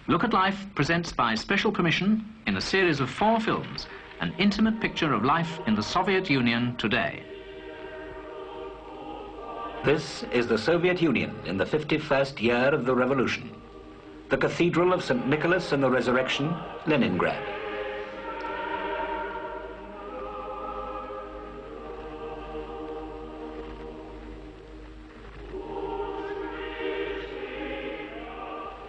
Look at Life presents by special permission, in a series of 4 films, an intimate picture of life in the Soviet Union today. This is the Soviet Union in the 51st year of the revolution. The Cathedral of St. Nicholas and the Resurrection, Leningrad.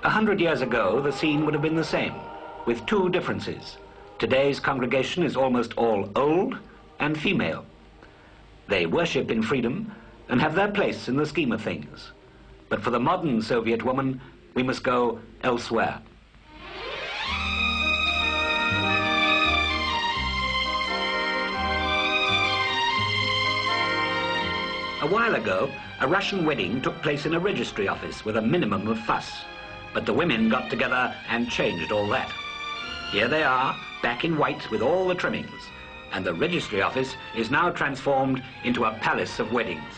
A 100 years ago, the scene would have been the same, with 2 differences. Today's congregation is almost all old and female. They worship in freedom and have their place in the scheme of things. But for the modern Soviet woman, we must go elsewhere. A while ago, a Russian wedding took place in a registry office with a minimum of fuss. But the women got together and changed all that. Here they are, back in white with all the trimmings, and the registry office is now transformed into a palace of weddings.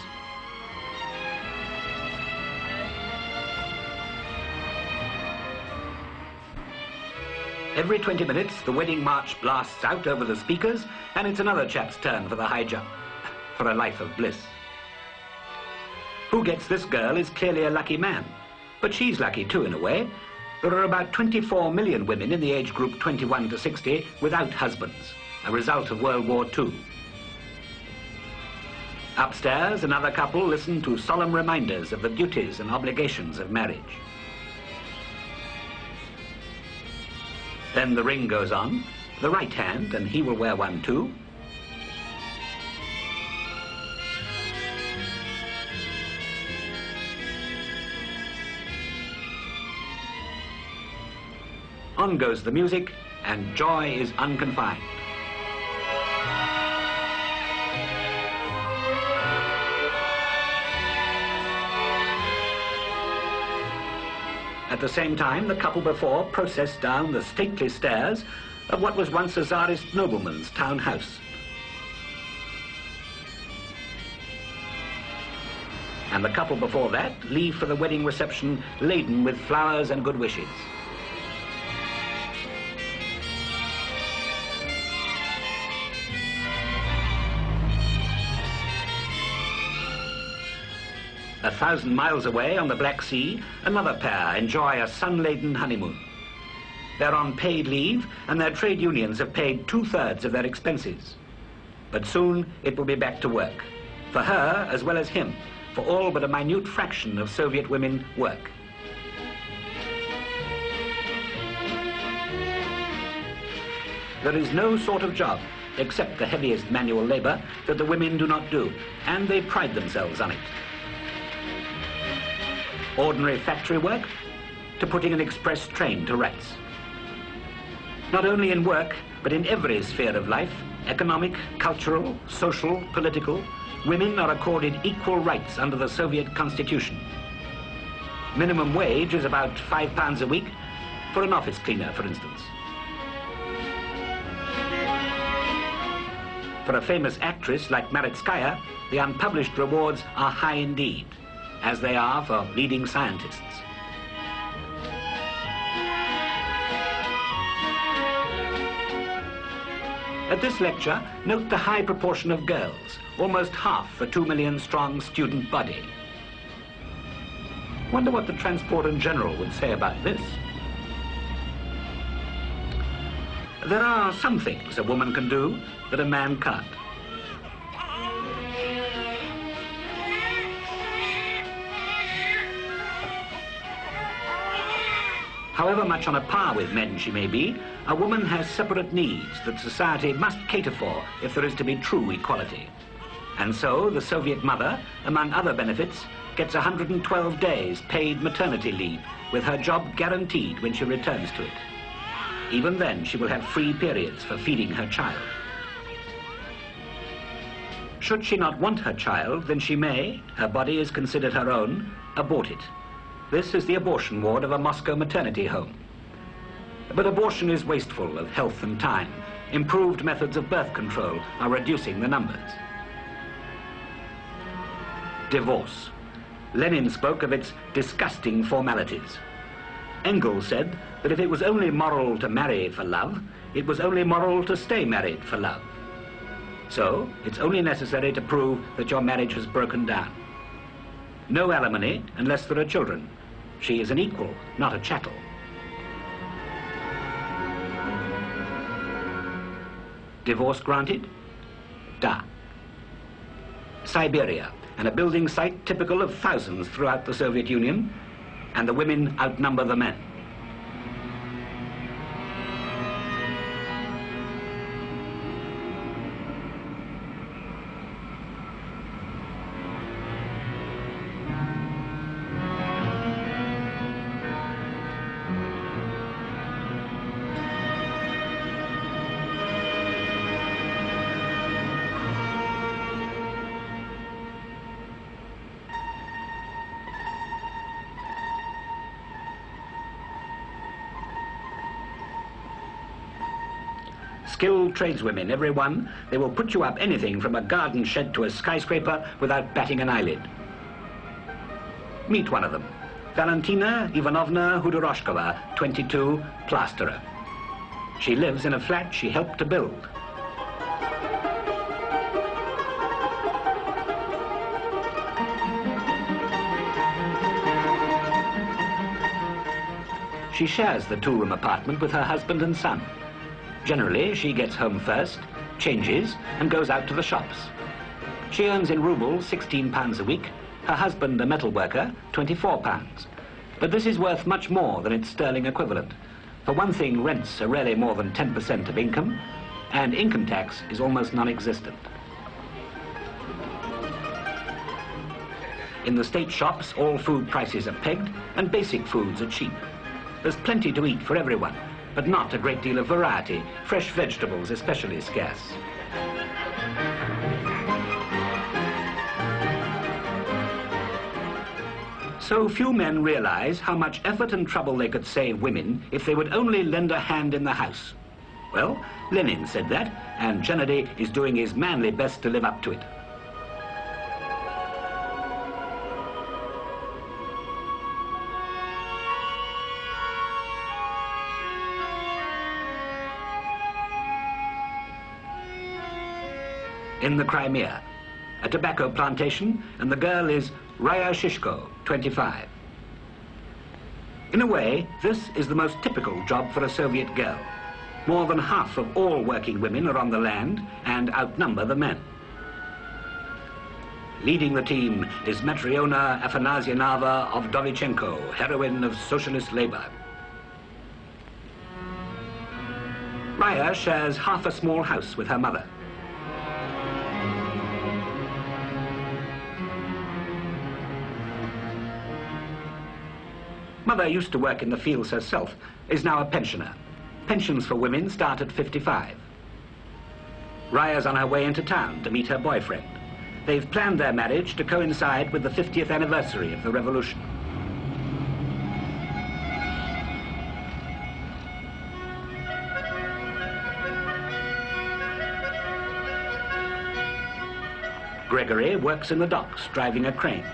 Every 20 minutes, the wedding march blasts out over the speakers, and it's another chap's turn for the high jump, for a life of bliss. Who gets this girl is clearly a lucky man. But she's lucky too, in a way. There are about 24 million women in the age group 21 to 60 without husbands, a result of World War II. Upstairs, another couple listen to solemn reminders of the duties and obligations of marriage. Then the ring goes on, the right hand, and he will wear one too. On goes the music, and joy is unconfined. At the same time, the couple before process down the stately stairs of what was once a Tsarist nobleman's town house. And the couple before that leave for the wedding reception laden with flowers and good wishes. A 1,000 miles away on the Black Sea, another pair enjoy a sun-laden honeymoon. They're on paid leave, and their trade unions have paid 2/3 of their expenses. But soon it will be back to work. For her, as well as him, for all but a minute fraction of Soviet women work. There is no sort of job, except the heaviest manual labor, that the women do not do, and they pride themselves on it. Ordinary factory work to putting an express train to rights. Not only in work, but in every sphere of life, economic, cultural, social, political, women are accorded equal rights under the Soviet Constitution. Minimum wage is about £5 a week for an office cleaner, for instance. For a famous actress like Maritskaya, the unpublished rewards are high indeed, as they are for leading scientists. At this lecture, note the high proportion of girls, almost half the 2 million strong student body. Wonder what the Transporter General would say about this. There are some things a woman can do that a man can't. However much on a par with men she may be, a woman has separate needs that society must cater for if there is to be true equality. And so the Soviet mother, among other benefits, gets 112 days paid maternity leave, with her job guaranteed when she returns to it. Even then, she will have free periods for feeding her child. Should she not want her child, then she may, her body is considered her own, abort it. This is the abortion ward of a Moscow maternity home. But abortion is wasteful of health and time. Improved methods of birth control are reducing the numbers. Divorce. Lenin spoke of its disgusting formalities. Engels said that if it was only moral to marry for love, it was only moral to stay married for love. So, it's only necessary to prove that your marriage has broken down. No alimony unless there are children. She is an equal, not a chattel. Divorce granted? Da. Siberia, and a building site typical of thousands throughout the Soviet Union, and the women outnumber the men. Skilled tradeswomen, every one. They will put you up anything from a garden shed to a skyscraper without batting an eyelid. Meet one of them. Valentina Ivanovna Hudoroshkova, 22, plasterer. She lives in a flat she helped to build. She shares the two-room apartment with her husband and son. Generally, she gets home first, changes, and goes out to the shops. She earns in rubles £16 a week, her husband, a metal worker, £24. But this is worth much more than its sterling equivalent. For one thing, rents are rarely more than 10% of income, and income tax is almost non-existent. In the state shops, all food prices are pegged, and basic foods are cheap. There's plenty to eat for everyone, but not a great deal of variety, fresh vegetables especially scarce. So few men realize how much effort and trouble they could save women if they would only lend a hand in the house. Well, Lenin said that, and Kennedy is doing his manly best to live up to it. In the Crimea, a tobacco plantation, and the girl is Raya Shishko, 25. In a way, this is the most typical job for a Soviet girl. More than half of all working women are on the land and outnumber the men. Leading the team is Matriona Afanasyanova of Dovichenko, heroine of socialist labor. Raya shares half a small house with her mother. Mother used to work in the fields herself, is now a pensioner. Pensions for women start at 55. Raya's on her way into town to meet her boyfriend. They've planned their marriage to coincide with the 50th anniversary of the revolution. Gregory works in the docks, driving a crane.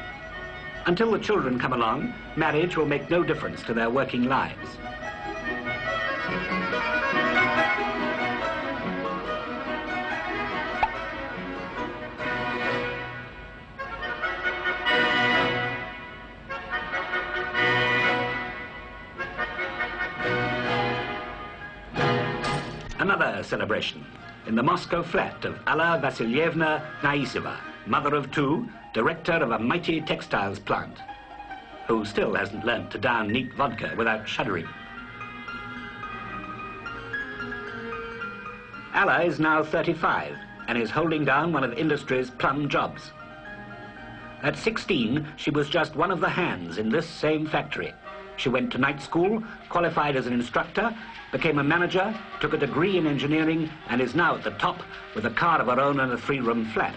Until the children come along, marriage will make no difference to their working lives. Another celebration in the Moscow flat of Alla Vasilyevna Naiseva, mother of two, director of a mighty textiles plant, who still hasn't learnt to down neat vodka without shuddering. Alla is now 35 and is holding down one of industry's plum jobs. At 16, she was just one of the hands in this same factory. She went to night school, qualified as an instructor, became a manager, took a degree in engineering, and is now at the top with a car of her own and a 3-room flat.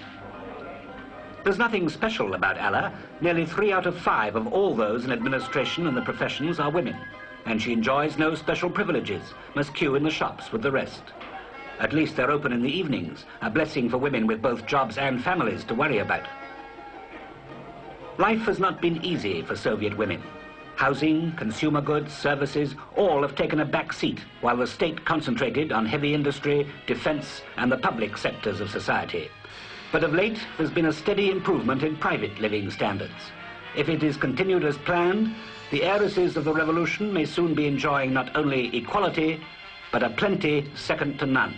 There's nothing special about Alla. Nearly 3 out of 5 of all those in administration and the professions are women, and she enjoys no special privileges, must queue in the shops with the rest. At least they're open in the evenings, a blessing for women with both jobs and families to worry about. Life has not been easy for Soviet women. Housing, consumer goods, services, all have taken a back seat, while the state concentrated on heavy industry, defence, and the public sectors of society. But of late, there's been a steady improvement in private living standards. If it is continued as planned, the heiresses of the revolution may soon be enjoying not only equality, but a plenty second to none.